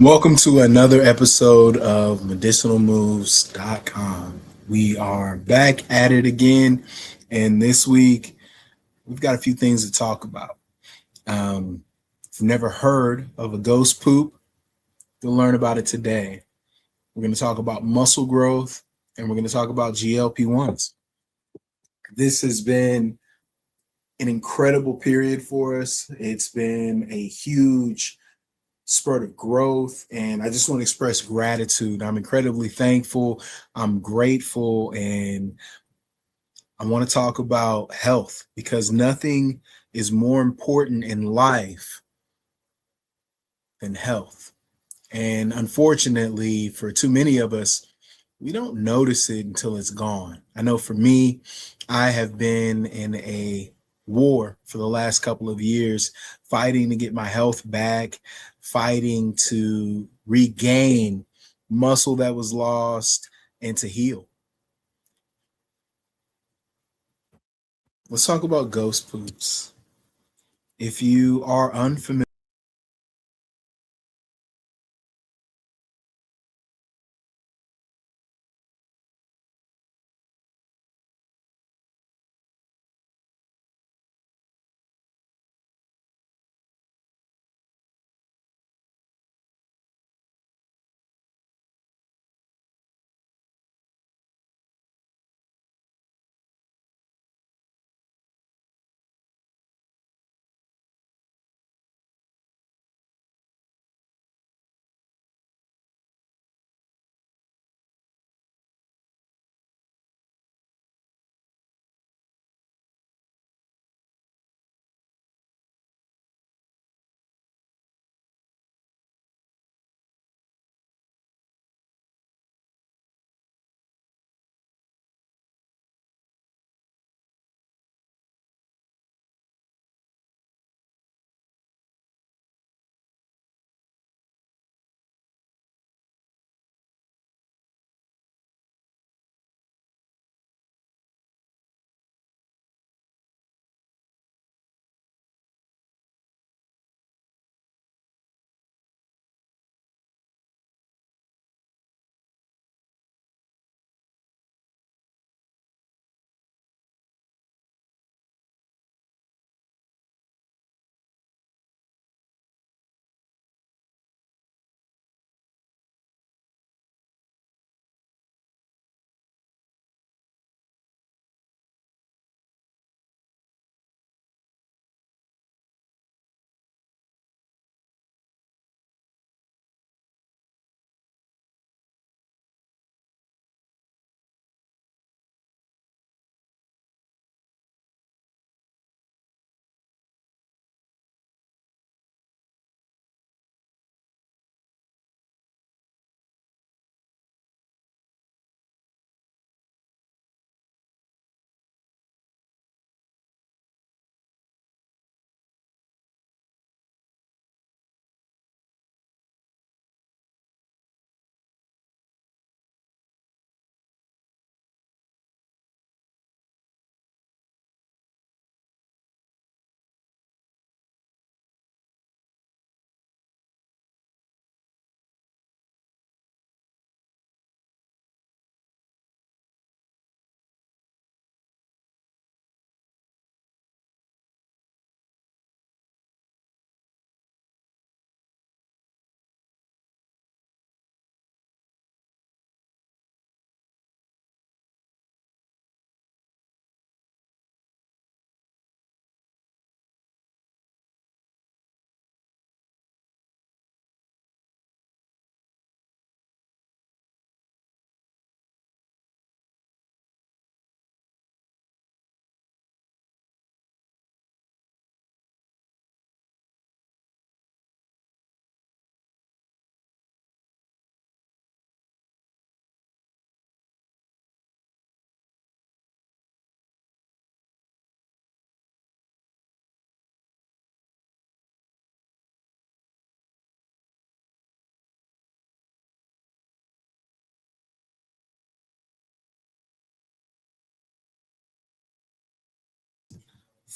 Welcome to another episode of medicinalmoves.com. We are back at it again, and this week we've got a few things to talk about. If you've never heard of a ghost poop, you'll learn about it today. We're going to talk about muscle growth, and we're going to talk about GLP1's. This has been an incredible period for us. It's been a huge spurt of growth, and I just want to express gratitude. I'm incredibly thankful. I'm grateful, and I want to talk about health because nothing is more important in life than health. And unfortunately, for too many of us, we don't notice it until it's gone. I know for me, I have been in a war for the last couple of years, fighting to get my health back, fighting to regain muscle that was lost and to heal. Let's talk about ghost poops. If you are unfamiliar,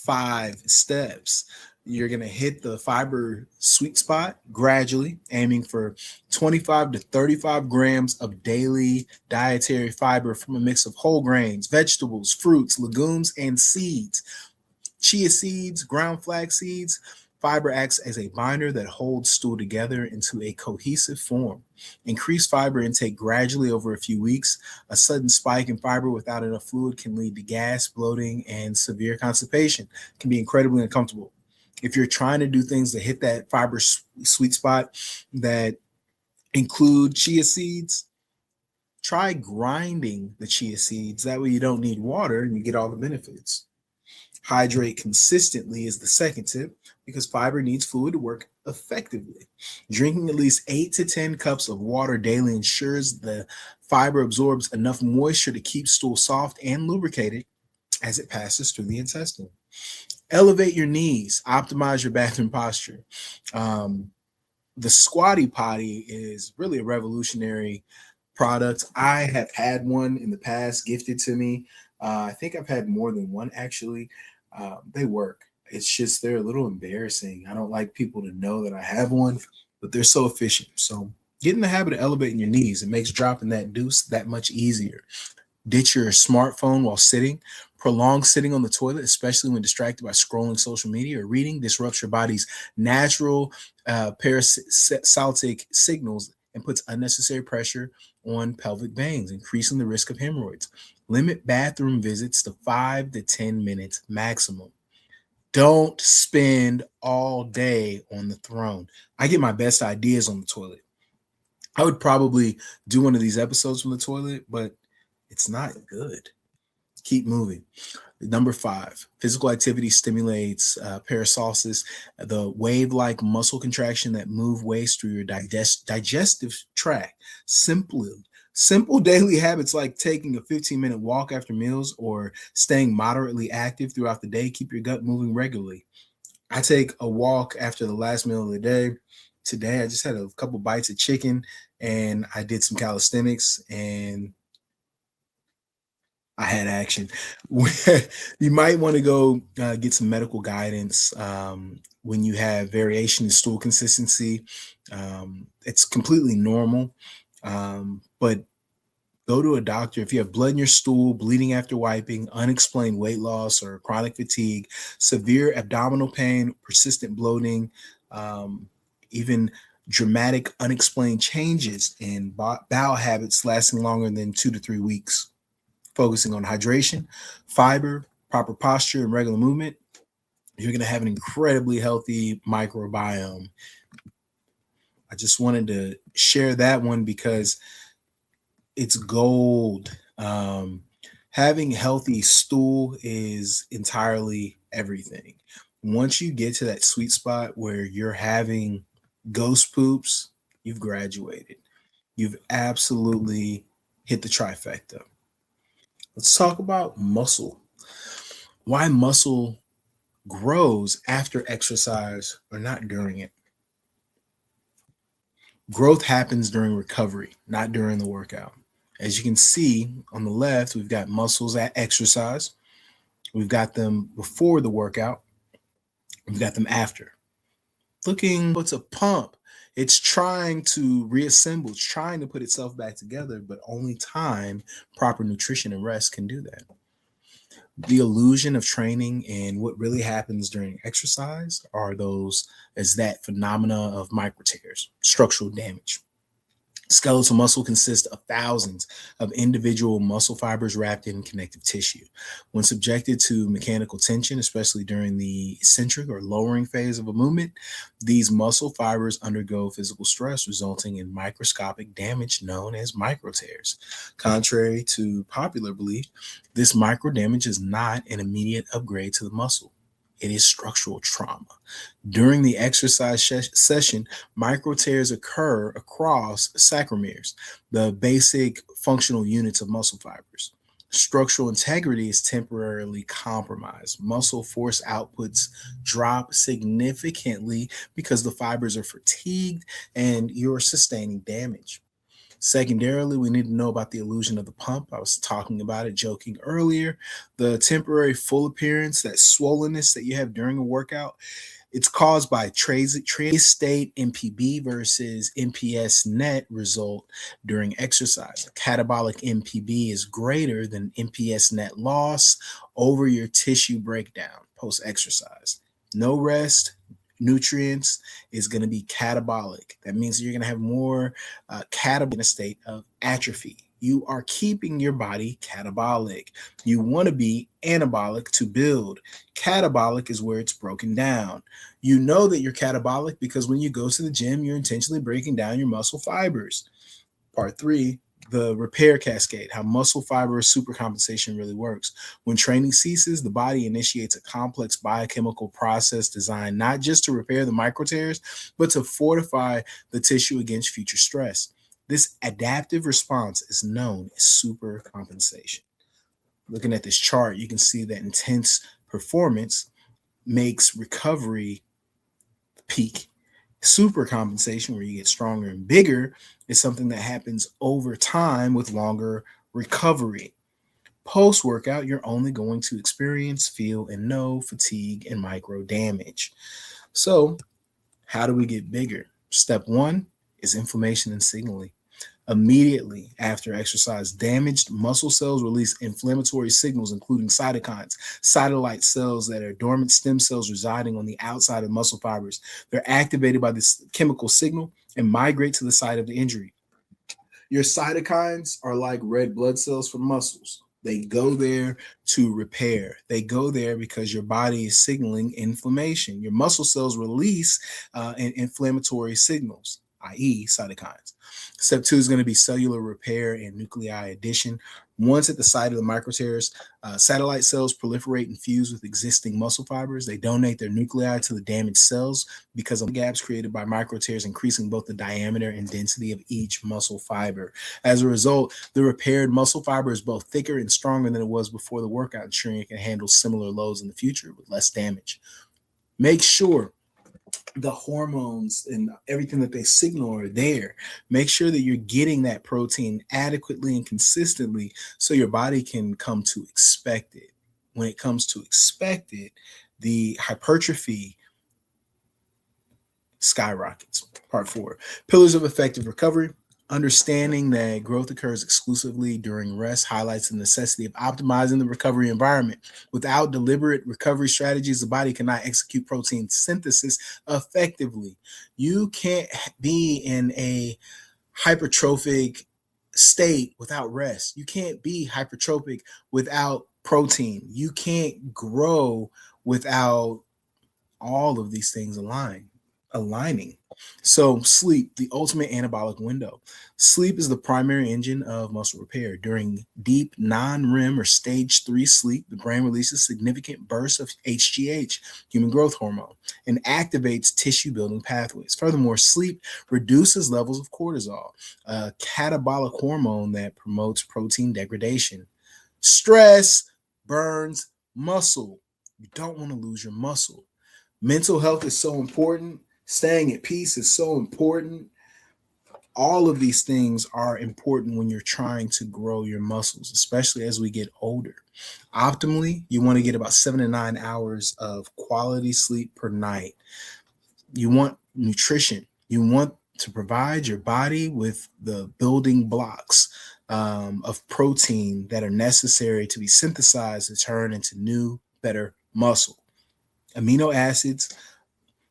5 steps. You're going to hit the fiber sweet spot gradually, aiming for 25 to 35 grams of daily dietary fiber from a mix of whole grains, vegetables, fruits, legumes, and seeds. Chia seeds, ground flax seeds. Fiber acts as a binder that holds stool together into a cohesive form. Increase fiber intake gradually over a few weeks. A sudden spike in fiber without enough fluid can lead to gas, bloating, and severe constipation. It can be incredibly uncomfortable. If you're trying to do things to hit that fiber sweet spot that include chia seeds, try grinding the chia seeds. That way you don't need water and you get all the benefits. Hydrate consistently is the second tip because fiber needs fluid to work effectively. Drinking at least 8 to 10 cups of water daily ensures the fiber absorbs enough moisture to keep stool soft and lubricated as it passes through the intestine. Elevate your knees, optimize your bathroom posture. The squatty potty is really a revolutionary product. I have had one in the past gifted to me. I think I've had more than one actually. They work. It's just they're a little embarrassing. I don't like people to know that I have one, but they're so efficient. So get in the habit of elevating your knees. It makes dropping that deuce that much easier. Ditch your smartphone while sitting. Prolonged sitting on the toilet, especially when distracted by scrolling social media or reading, disrupts your body's natural peristaltic signals and puts unnecessary pressure on pelvic veins, increasing the risk of hemorrhoids. Limit bathroom visits to 5 to 10 minutes maximum. Don't spend all day on the throne. I get my best ideas on the toilet. I would probably do one of these episodes from the toilet, but it's not good. Keep moving. Number 5, physical activity stimulates paracelsus, the wave-like muscle contraction that move waste through your digestive tract. Simple daily habits like taking a 15-minute walk after meals or staying moderately active throughout the day keep your gut moving regularly. I take a walk after the last meal of the day. Today, I just had a couple bites of chicken and I did some calisthenics and I had action. You might want to go get some medical guidance when you have variation in stool consistency. It's completely normal, but go to a doctor if you have blood in your stool, bleeding after wiping, unexplained weight loss or chronic fatigue, severe abdominal pain, persistent bloating, even dramatic unexplained changes in bowel habits lasting longer than 2 to 3 weeks. Focusing on hydration, fiber, proper posture, and regular movement, you're going to have an incredibly healthy microbiome. I just wanted to share that one because it's gold. Having healthy stool is entirely everything. Once you get to that sweet spot where you're having ghost poops, you've graduated. You've absolutely hit the trifecta. Let's talk about muscle. Why muscle grows after exercise or not during it. Growth happens during recovery, not during the workout. As you can see on the left, we've got muscles at exercise. We've got them before the workout. We've got them after. It's a pump. It's trying to reassemble, it's trying to put itself back together, but only time, proper nutrition, and rest can do that. The illusion of training and what really happens during exercise is that phenomena of micro tears, structural damage. Skeletal muscle consists of thousands of individual muscle fibers wrapped in connective tissue. When subjected to mechanical tension, especially during the eccentric or lowering phase of a movement, these muscle fibers undergo physical stress, resulting in microscopic damage known as micro tears. Contrary to popular belief, this micro damage is not an immediate upgrade to the muscle. It is structural trauma. During the exercise session, micro tears occur across sarcomeres, the basic functional units of muscle fibers. Structural integrity is temporarily compromised. Muscle force outputs drop significantly because the fibers are fatigued and you're sustaining damage. Secondarily, we need to know about the illusion of the pump. I was talking about it, joking earlier. The temporary full appearance, that swollenness that you have during a workout, It's caused by state MPB versus MPS net result during exercise. Catabolic MPB is greater than MPS net loss over your tissue breakdown post exercise. No rest, nutrients is going to be catabolic. That means you're going to have more catabolic in a state of atrophy. You are keeping your body catabolic. You want to be anabolic to build. Catabolic is where it's broken down. You know that you're catabolic because when you go to the gym, you're intentionally breaking down your muscle fibers. Part 3, the repair cascade, how muscle fiber supercompensation really works. When training ceases, the body initiates a complex biochemical process designed not just to repair the micro tears, but to fortify the tissue against future stress. This adaptive response is known as supercompensation. Looking at this chart, you can see that intense performance makes recovery peak. Supercompensation, where you get stronger and bigger, is something that happens over time with longer recovery. Post workout, you're only going to experience, feel, and know fatigue and micro damage. So, how do we get bigger? Step 1 is inflammation and signaling. Immediately after exercise, damaged muscle cells release inflammatory signals, including cytokines, cytolyte cells that are dormant stem cells residing on the outside of muscle fibers. They're activated by this chemical signal and migrate to the site of the injury. Your cytokines are like red blood cells for muscles. They go there to repair. They go there because your body is signaling inflammation. Your muscle cells release inflammatory signals, i.e. cytokines. Step 2 is going to be cellular repair and nuclei addition. Once at the site of the microtears, satellite cells proliferate and fuse with existing muscle fibers. They donate their nuclei to the damaged cells because of gaps created by microtears, increasing both the diameter and density of each muscle fiber. As a result, the repaired muscle fiber is both thicker and stronger than it was before the workout, ensuring it can handle similar loads in the future with less damage. Make sure the hormones and everything that they signal are there. Make sure that you're getting that protein adequately and consistently so your body can come to expect it. When it comes to expect it, the hypertrophy skyrockets. Part 4, pillars of effective recovery. Understanding that growth occurs exclusively during rest highlights the necessity of optimizing the recovery environment. Without deliberate recovery strategies, the body cannot execute protein synthesis effectively. You can't be in a hypertrophic state without rest. You can't be hypertrophic without protein. You can't grow without all of these things aligning. So sleep, the ultimate anabolic window. Sleep is the primary engine of muscle repair. During deep non-REM or stage 3 sleep, the brain releases significant bursts of HGH, human growth hormone, and activates tissue building pathways. Furthermore, sleep reduces levels of cortisol, a catabolic hormone that promotes protein degradation. Stress burns muscle. You don't want to lose your muscle. Mental health is so important. Staying at peace is so important. All of these things are important when you're trying to grow your muscles, especially as we get older. Optimally, you want to get about 7 to 9 hours of quality sleep per night. You want nutrition. You want to provide your body with the building blocks of protein that are necessary to be synthesized to turn into new, better muscle. Amino acids.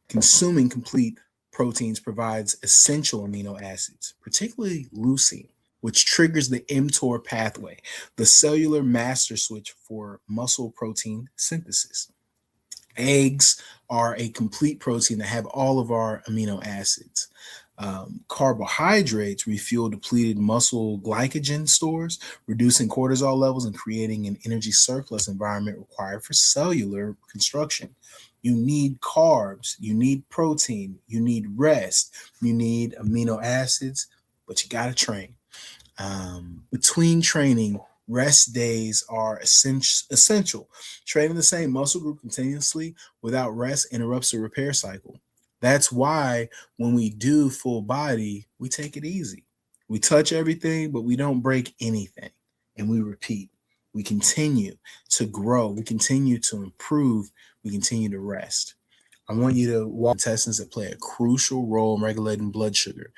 Consuming complete proteins provides essential amino acids, particularly leucine, which triggers the mTOR pathway, the cellular master switch for muscle protein synthesis. Eggs are a complete protein that have all of our amino acids. Carbohydrates refuel depleted muscle glycogen stores, reducing cortisol levels and creating an energy surplus environment required for cellular construction. You need carbs, you need protein, you need rest, you need amino acids, but you got to train. Between training, rest days are essential. Training the same muscle group continuously without rest interrupts the repair cycle. That's why when we do full body, we take it easy. We touch everything, but we don't break anything. And we repeat. We continue to grow. We continue to improve. We continue to rest. I want you to walk intestines that play a crucial role in regulating blood sugar.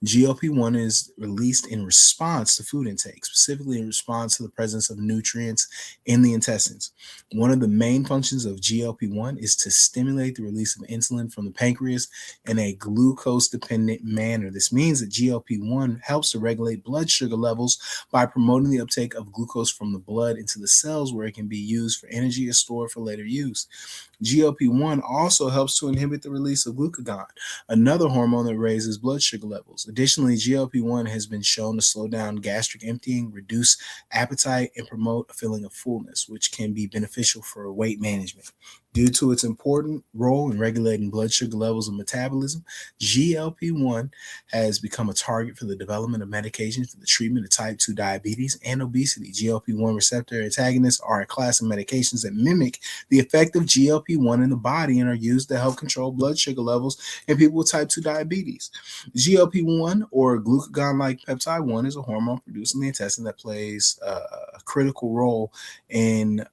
GLP-1 is released in response to food intake, specifically in response to the presence of nutrients in the intestines. One of the main functions of GLP-1 is to stimulate the release of insulin from the pancreas in a glucose-dependent manner. This means that GLP-1 helps to regulate blood sugar levels by promoting the uptake of glucose from the blood into the cells where it can be used for energy or stored for later use. GLP-1 also helps to inhibit the release of glucagon, another hormone that raises blood sugar levels. Additionally, GLP-1 has been shown to slow down gastric emptying, reduce appetite, and promote a feeling of fullness, which can be beneficial for weight management. Due to its important role in regulating blood sugar levels and metabolism, GLP-1 has become a target for the development of medications for the treatment of type 2 diabetes and obesity. GLP-1 receptor antagonists are a class of medications that mimic the effect of GLP-1 in the body and are used to help control blood sugar levels in people with type 2 diabetes. GLP-1, or glucagon-like peptide 1, is a hormone produced in the intestine that plays a critical role in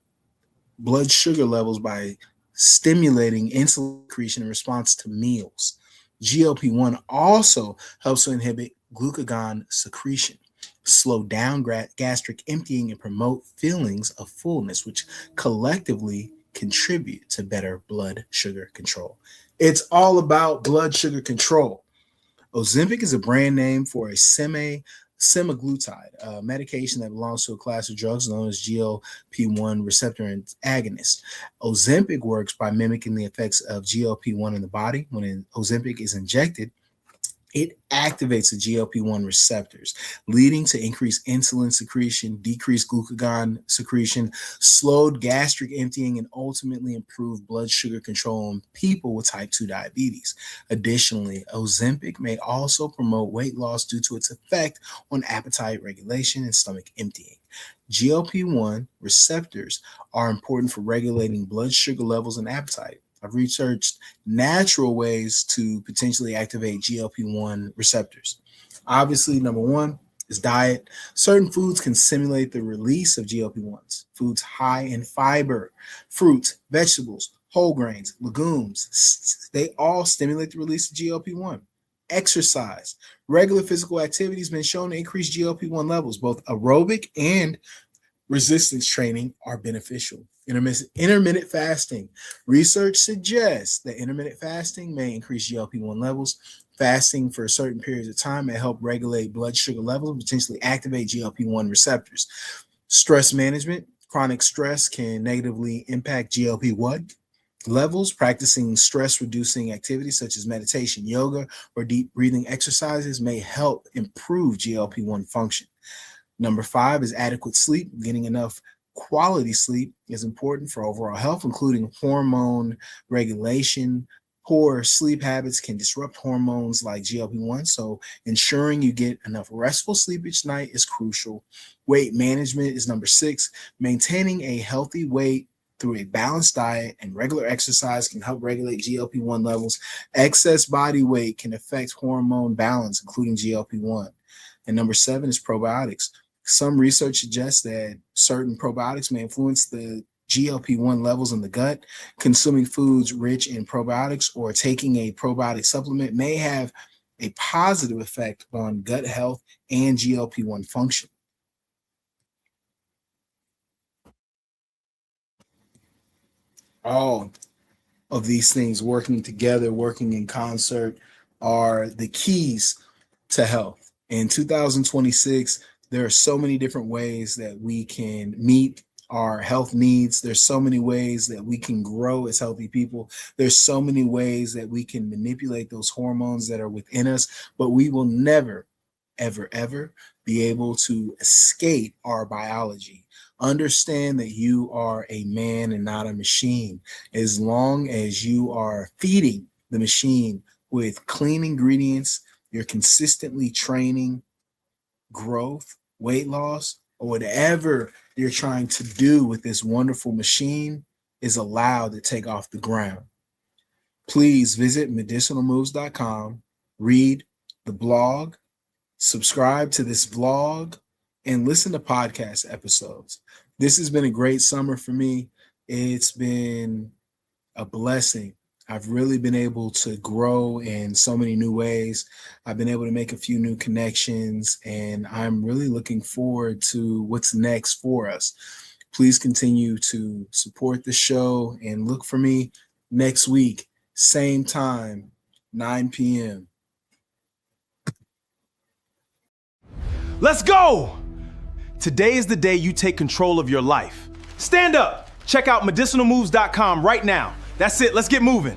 blood sugar levels by stimulating insulin secretion in response to meals. GLP-1 also helps to inhibit glucagon secretion, slow down gastric emptying, and promote feelings of fullness, which collectively contribute to better blood sugar control. It's all about blood sugar control. Ozempic is a brand name for a semaglutide, a medication that belongs to a class of drugs known as GLP-1 receptor agonist. Ozempic works by mimicking the effects of GLP-1 in the body. When Ozempic is injected, it activates the GLP-1 receptors, leading to increased insulin secretion, decreased glucagon secretion, slowed gastric emptying, and ultimately improved blood sugar control in people with type 2 diabetes. Additionally, Ozempic may also promote weight loss due to its effect on appetite regulation and stomach emptying. GLP-1 receptors are important for regulating blood sugar levels and appetite. I've researched natural ways to potentially activate GLP-1 receptors. Obviously, number one is diet. Certain foods can stimulate the release of GLP-1s. Foods high in fiber, fruits, vegetables, whole grains, legumes, they all stimulate the release of GLP-1. Exercise. Regular physical activity has been shown to increase GLP-1 levels. Both aerobic and resistance training are beneficial. Intermittent fasting. Research suggests that intermittent fasting may increase GLP-1 levels. Fasting for certain periods of time may help regulate blood sugar levels and potentially activate GLP-1 receptors. Stress management. Chronic stress can negatively impact GLP-1 levels. Practicing stress-reducing activities such as meditation, yoga, or deep breathing exercises may help improve GLP-1 function. Number 5 is adequate sleep. Getting enough quality sleep is important for overall health, including hormone regulation. Poor sleep habits can disrupt hormones like GLP-1, so ensuring you get enough restful sleep each night is crucial. Weight management is number 6. Maintaining a healthy weight through a balanced diet and regular exercise can help regulate GLP-1 levels. Excess body weight can affect hormone balance, including GLP-1. And number 7 is probiotics. Some research suggests that certain probiotics may influence the GLP-1 levels in the gut. Consuming foods rich in probiotics or taking a probiotic supplement may have a positive effect on gut health and GLP-1 function. All of these things working together, working in concert, are the keys to health. In 2026, there are so many different ways that we can meet our health needs. There's so many ways that we can grow as healthy people. There's so many ways that we can manipulate those hormones that are within us, but we will never, ever, ever be able to escape our biology. Understand that you are a man and not a machine. As long as you are feeding the machine with clean ingredients, you're consistently training, growth, weight loss, or whatever you're trying to do with this wonderful machine is allowed to take off the ground. Please visit medicinalmoves.com, read the blog, subscribe to this vlog, and listen to podcast episodes. This has been a great summer for me. It's been a blessing. I've really been able to grow in so many new ways. I've been able to make a few new connections, and I'm really looking forward to what's next for us. Please continue to support the show and look for me next week, same time, 9 p.m. Let's go! Today is the day you take control of your life. Stand up. Check out medicinalmoves.com right now. That's it. Let's get moving.